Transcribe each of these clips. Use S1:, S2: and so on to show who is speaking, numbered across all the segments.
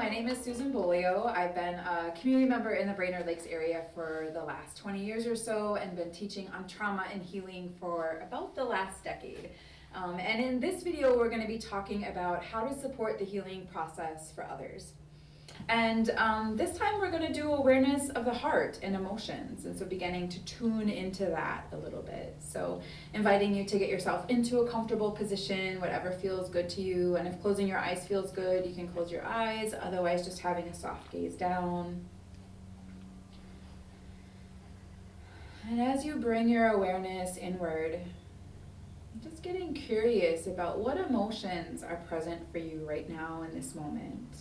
S1: my name is Susan Bolio. I've been a community member in the Brainerd Lakes area for the last 20 years or so and been teaching on trauma and healing for about the last decade. And in this video, we're going to be talking about how to support the healing process for others. And this time we're going to do awareness of the heart and emotions, and so beginning to tune into that a little bit. So inviting you to get yourself into a comfortable position, whatever feels good to you, and if closing your eyes feels good, you can close your eyes, otherwise just having a soft gaze down. And as you bring your awareness inward, just getting curious about what emotions are present for you right now in this moment.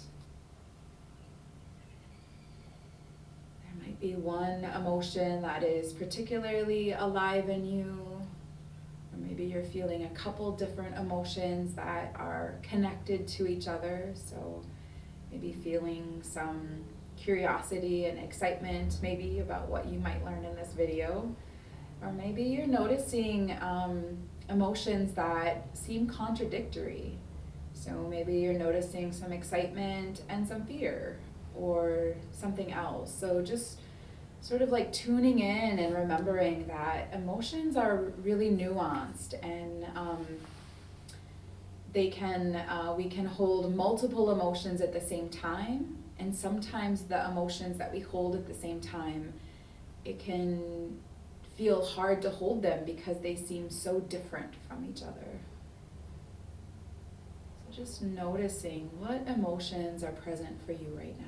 S1: Might be one emotion that is particularly alive in you, or maybe you're feeling a couple different emotions that are connected to each other. So maybe feeling some curiosity and excitement maybe about what you might learn in this video, or maybe you're noticing emotions that seem contradictory. So maybe you're noticing some excitement and some fear, or something else. So just sort of like tuning in and remembering that emotions are really nuanced, and we can hold multiple emotions at the same time, and sometimes the emotions that we hold at the same time, it can feel hard to hold them because they seem so different from each other. So just noticing what emotions are present for you right now.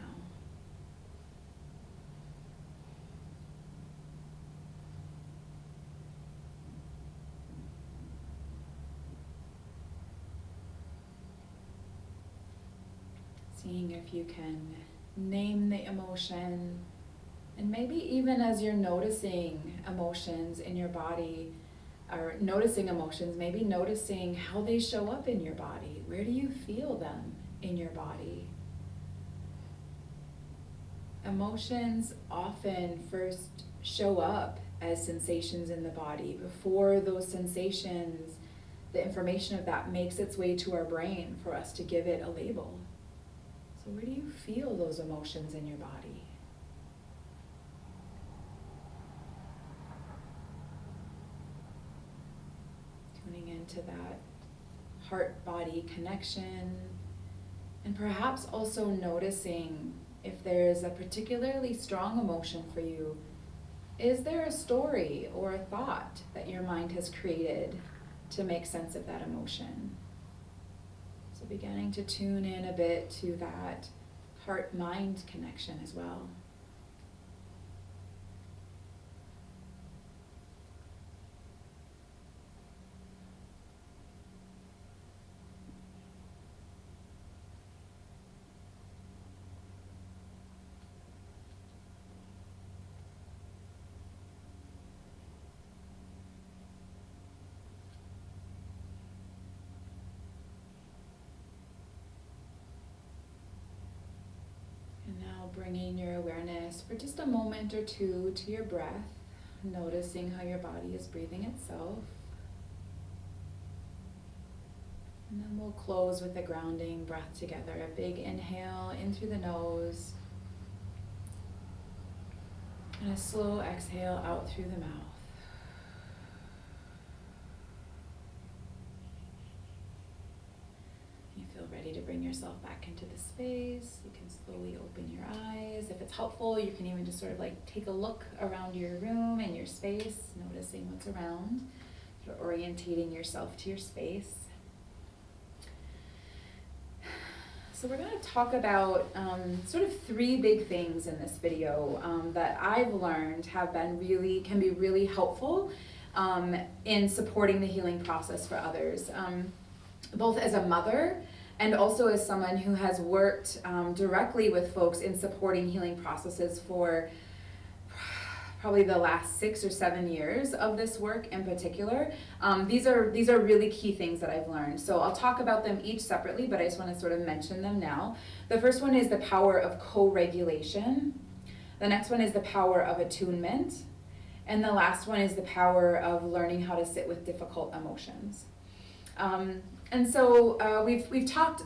S1: Seeing if you can name the emotion, and maybe even as you're noticing emotions in your body, or noticing emotions, maybe noticing how they show up in your body. Where do you feel them in your body? Emotions often first show up as sensations in the body. Before those sensations, the information of that makes its way to our brain for us to give it a label. So where do you feel those emotions in your body? Tuning into that heart-body connection, and perhaps also noticing if there's a particularly strong emotion for you. Is there a story or a thought that your mind has created to make sense of that emotion? So beginning to tune in a bit to that heart-mind connection as well. Bringing your awareness for just a moment or two to your breath, noticing how your body is breathing itself. And then we'll close with a grounding breath together. A big inhale in through the nose, and a slow exhale out through the mouth. Ready to bring yourself back into the space. You can slowly open your eyes. If it's helpful, you can even just sort of like take a look around your room and your space, noticing what's around, sort of orientating yourself to your space. So we're going to talk about sort of three big things in this video that I've learned can be really helpful in supporting the healing process for others, both as a mother and also as someone who has worked directly with folks in supporting healing processes for probably the last 6 or 7 years of this work in particular. These are really key things that I've learned. So I'll talk about them each separately, but I just want to sort of mention them now. The first one is the power of co-regulation. The next one is the power of attunement. And the last one is the power of learning how to sit with difficult emotions. And so we've talked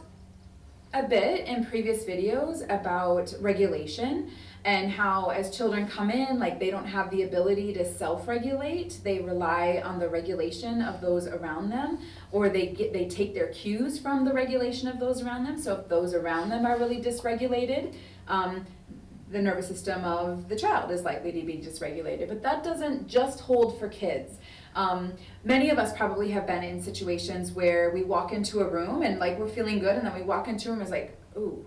S1: a bit in previous videos about regulation and how as children come in, like they don't have the ability to self-regulate. They rely on the regulation of those around them, or they take their cues from the regulation of those around them. So if those around them are really dysregulated, the nervous system of the child is likely to be dysregulated. But that doesn't just hold for kids. Many of us probably have been in situations where we walk into a room and like we're feeling good, and then we walk into a room and it's like, ooh,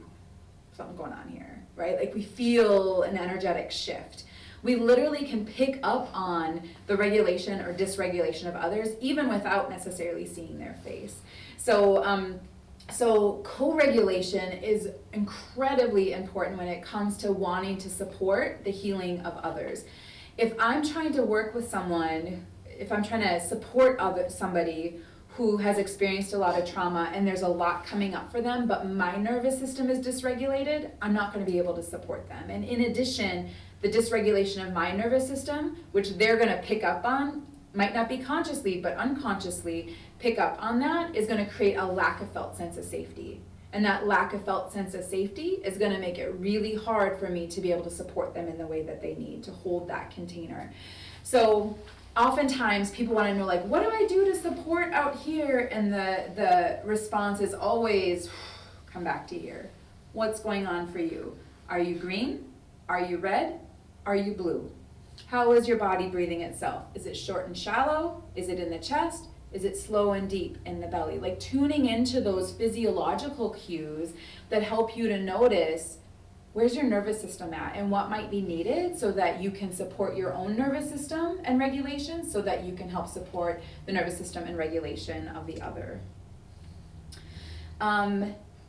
S1: something going on here, right? Like we feel an energetic shift. We literally can pick up on the regulation or dysregulation of others even without necessarily seeing their face. So co-regulation is incredibly important when it comes to wanting to support the healing of others. If I'm trying to work with someone, if I'm trying to support somebody who has experienced a lot of trauma and there's a lot coming up for them, but my nervous system is dysregulated, I'm not going to be able to support them. And in addition, the dysregulation of my nervous system, which they're going to pick up on, might not be consciously, but unconsciously pick up on that, is going to create a lack of felt sense of safety. And that lack of felt sense of safety is going to make it really hard for me to be able to support them in the way that they need to hold that container. So oftentimes people want to know, like, what do I do to support out here? And the response is always, come back to here. What's going on for you? Are you green? Are you red? Are you blue? How is your body breathing itself? Is it short and shallow? Is it in the chest? Is it slow and deep in the belly? Like tuning into those physiological cues that help you to notice where's your nervous system at and what might be needed so that you can support your own nervous system and regulation, so that you can help support the nervous system and regulation of the other.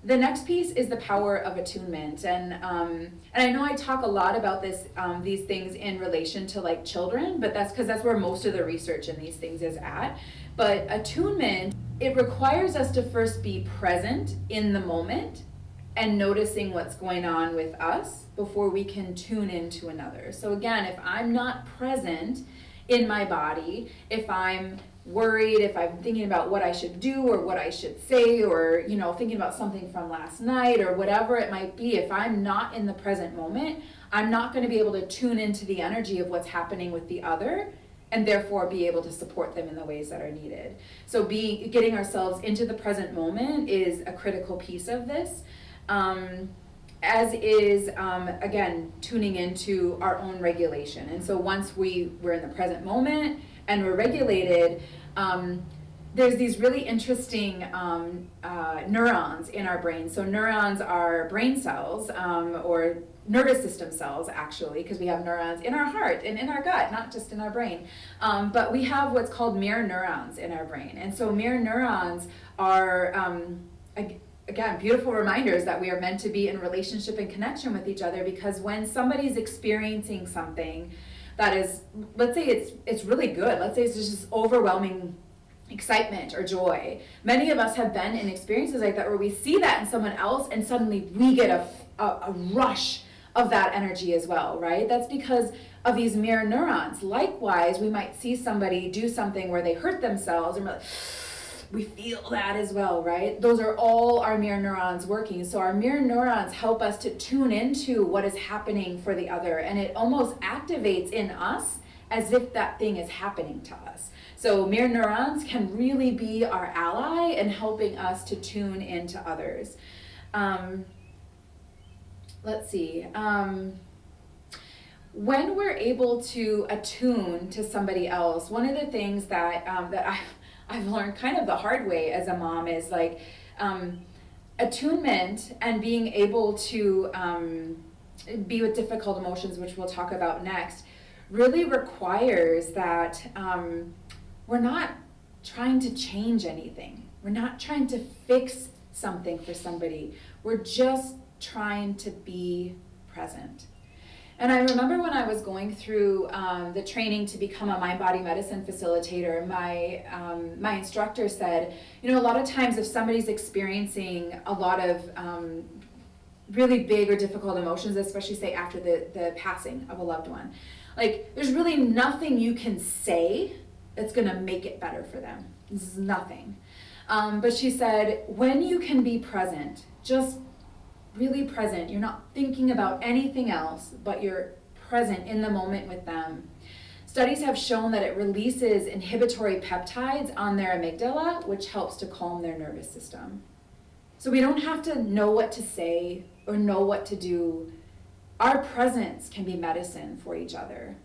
S1: The next piece is the power of attunement, and I know I talk a lot about these things in relation to like children, but that's because that's where most of the research in these things is at. But attunement, it requires us to first be present in the moment and noticing what's going on with us before we can tune into another. So again, if I'm not present in my body, if I'm worried, if I'm thinking about what I should do or what I should say, or thinking about something from last night or whatever it might be, if I'm not in the present moment, I'm not going to be able to tune into the energy of what's happening with the other, and therefore be able to support them in the ways that are needed. So getting ourselves into the present moment is a critical piece of this, as is, again, tuning into our own regulation. And so once we're in the present moment and we're regulated, there's these really interesting neurons in our brain. So neurons are brain cells, or nervous system cells, actually, because we have neurons in our heart and in our gut, not just in our brain. But we have what's called mirror neurons in our brain. And so mirror neurons are, again, beautiful reminders that we are meant to be in relationship and connection with each other, because when somebody's experiencing something that is, let's say it's really good, let's say it's just overwhelming excitement or joy. Many of us have been in experiences like that where we see that in someone else and suddenly we get a rush of that energy as well, right? That's because of these mirror neurons. Likewise, we might see somebody do something where they hurt themselves and we're like, we feel that as well, right? Those are all our mirror neurons working. So our mirror neurons help us to tune into what is happening for the other, and it almost activates in us as if that thing is happening to us. So mirror neurons can really be our ally in helping us to tune into others. Let's see. When we're able to attune to somebody else, one of the things that I've learned kind of the hard way as a mom is like attunement and being able to be with difficult emotions, which we'll talk about next, really requires that we're not trying to change anything. We're not trying to fix something for somebody. We're just trying to be present. And I remember when I was going through the training to become a mind-body medicine facilitator, my instructor said, a lot of times if somebody's experiencing a lot of really big or difficult emotions, especially say after the passing of a loved one, like there's really nothing you can say that's gonna make it better for them. This is nothing. But she said, when you can be present, just really present. You're not thinking about anything else, but you're present in the moment with them. Studies have shown that it releases inhibitory peptides on their amygdala, which helps to calm their nervous system. So we don't have to know what to say or know what to do. Our presence can be medicine for each other.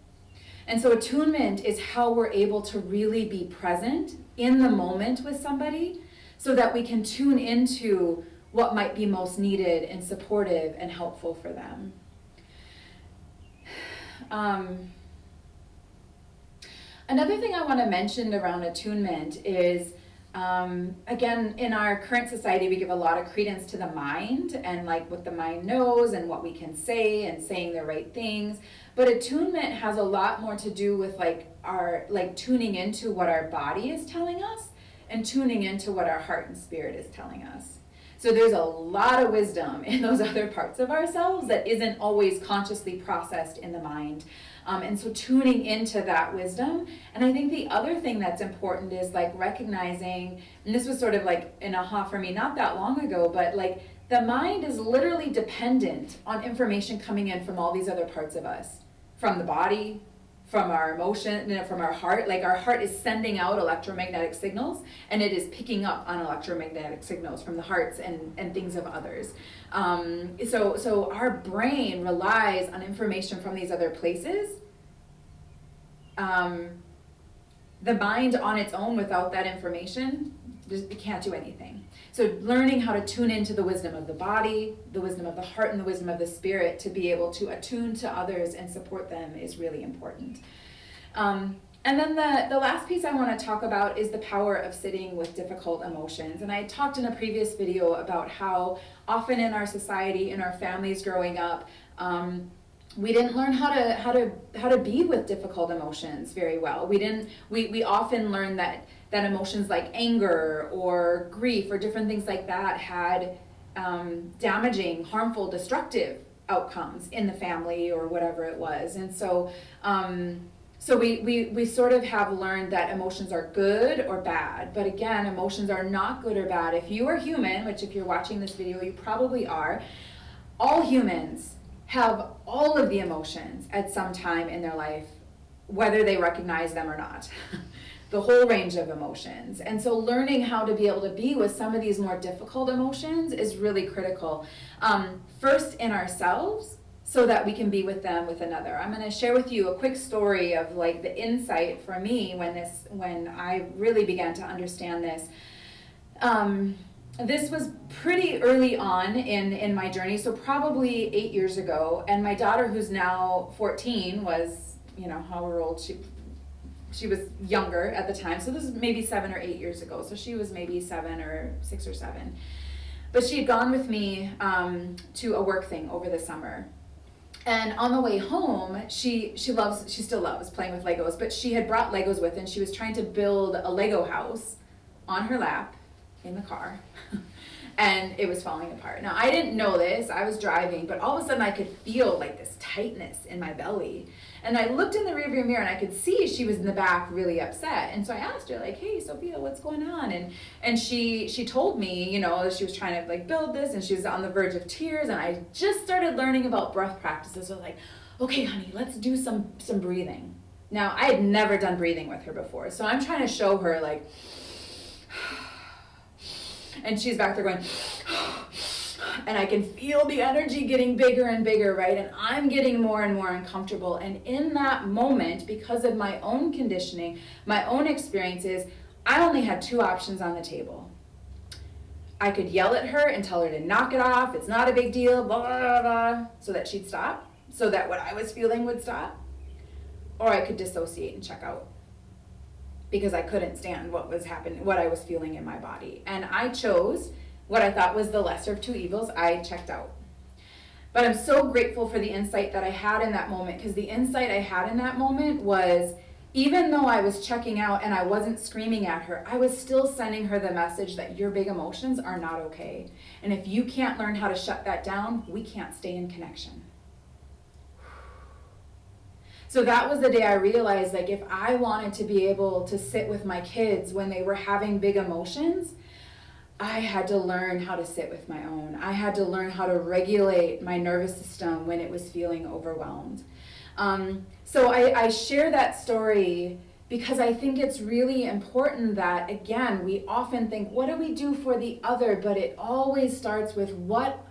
S1: And so attunement is how we're able to really be present in the moment with somebody so that we can tune into what might be most needed and supportive and helpful for them. Another thing I want to mention around attunement is, again, in our current society, we give a lot of credence to the mind and like what the mind knows and what we can say and saying the right things. But attunement has a lot more to do with like tuning into what our body is telling us and tuning into what our heart and spirit is telling us. So there's a lot of wisdom in those other parts of ourselves that isn't always consciously processed in the mind. And so tuning into that wisdom. And I think the other thing that's important is like recognizing, and this was sort of like an aha for me not that long ago, but like the mind is literally dependent on information coming in from all these other parts of us, from the body, from our emotion, from our heart. Like our heart is sending out electromagnetic signals, and it is picking up on electromagnetic signals from the hearts and things of others. So our brain relies on information from these other places. The mind on its own without that information, it can't do anything. So learning how to tune into the wisdom of the body, the wisdom of the heart, and the wisdom of the spirit to be able to attune to others and support them is really important. And then the last piece I want to talk about is the power of sitting with difficult emotions. And I talked in a previous video about how often in our society, in our families growing up, we didn't learn how to be with difficult emotions very well. We often learned that emotions like anger or grief or different things like that had damaging, harmful, destructive outcomes in the family or whatever it was. And so we sort of have learned that emotions are good or bad. But again, emotions are not good or bad. If you are human, which if you're watching this video, you probably are, all humans have all of the emotions at some time in their life, whether they recognize them or not. The whole range of emotions. And so learning how to be able to be with some of these more difficult emotions is really critical. First in ourselves, so that we can be with them with another. I'm going to share with you a quick story of like the insight for me when I really began to understand this. This was pretty early on in my journey, so probably 8 years ago. And my daughter, who's now 14, was, however old she was younger at the time. So this is maybe 7 or 8 years ago. So she was maybe 6 or 7. But she had gone with me to a work thing over the summer. And on the way home, she still loves playing with Legos, but she had brought Legos with, and she was trying to build a Lego house on her lap in the car. And it was falling apart. Now, I didn't know this. I was driving, but all of a sudden I could feel like this tightness in my belly. And I looked in the rearview mirror and I could see she was in the back really upset. And so I asked her, like, hey, Sophia, what's going on? And she told me, she was trying to like build this and she was on the verge of tears. And I just started learning about breath practices. So I was like, okay, honey, let's do some breathing. Now, I had never done breathing with her before. So I'm trying to show her like, and she's back there going, and I can feel the energy getting bigger and bigger, right? And I'm getting more and more uncomfortable. And in that moment, because of my own conditioning, my own experiences, I only had 2 options on the table. I could yell at her and tell her to knock it off, it's not a big deal, blah, blah, blah, so that she'd stop, so that what I was feeling would stop. Or I could dissociate and check out, because I couldn't stand what was happening, what I was feeling in my body. And I chose what I thought was the lesser of 2 evils. I checked out. But I'm so grateful for the insight that I had in that moment, because the insight I had in that moment was, even though I was checking out and I wasn't screaming at her, I was still sending her the message that your big emotions are not okay. And if you can't learn how to shut that down, we can't stay in connection. So that was the day I realized, like, if I wanted to be able to sit with my kids when they were having big emotions, I had to learn how to sit with my own. I had to learn how to regulate my nervous system when it was feeling overwhelmed. So I share that story because I think it's really important that, again, we often think, what do we do for the other? But it always starts with what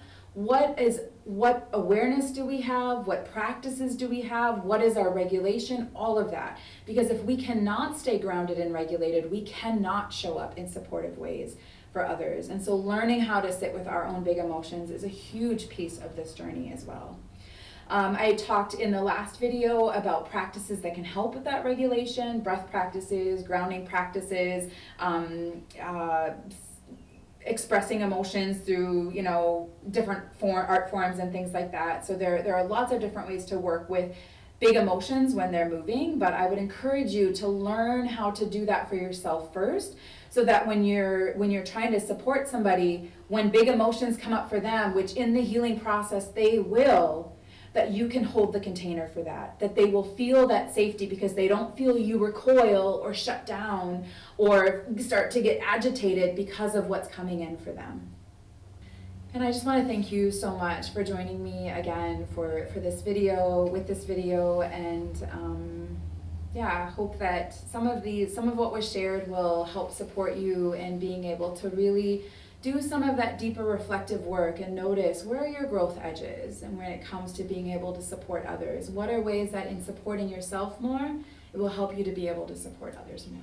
S1: awareness do we have? What practices do we have? What is our regulation? All of that. Because if we cannot stay grounded and regulated, we cannot show up in supportive ways for others. And so learning how to sit with our own big emotions is a huge piece of this journey as well. I talked in the last video about practices that can help with that regulation, breath practices, grounding practices, expressing emotions through, different art forms and things like that. So there are lots of different ways to work with big emotions when they're moving, but I would encourage you to learn how to do that for yourself first, so that when you're trying to support somebody, when big emotions come up for them, which in the healing process they will, that you can hold the container for that they will feel that safety because they don't feel you recoil or shut down or start to get agitated because of what's coming in for them. And I just want to thank you so much for joining me again for this video, and I hope that some of what was shared will help support you in being able to really do some of that deeper reflective work and notice where are your growth edges, and when it comes to being able to support others, what are ways that in supporting yourself more, it will help you to be able to support others more.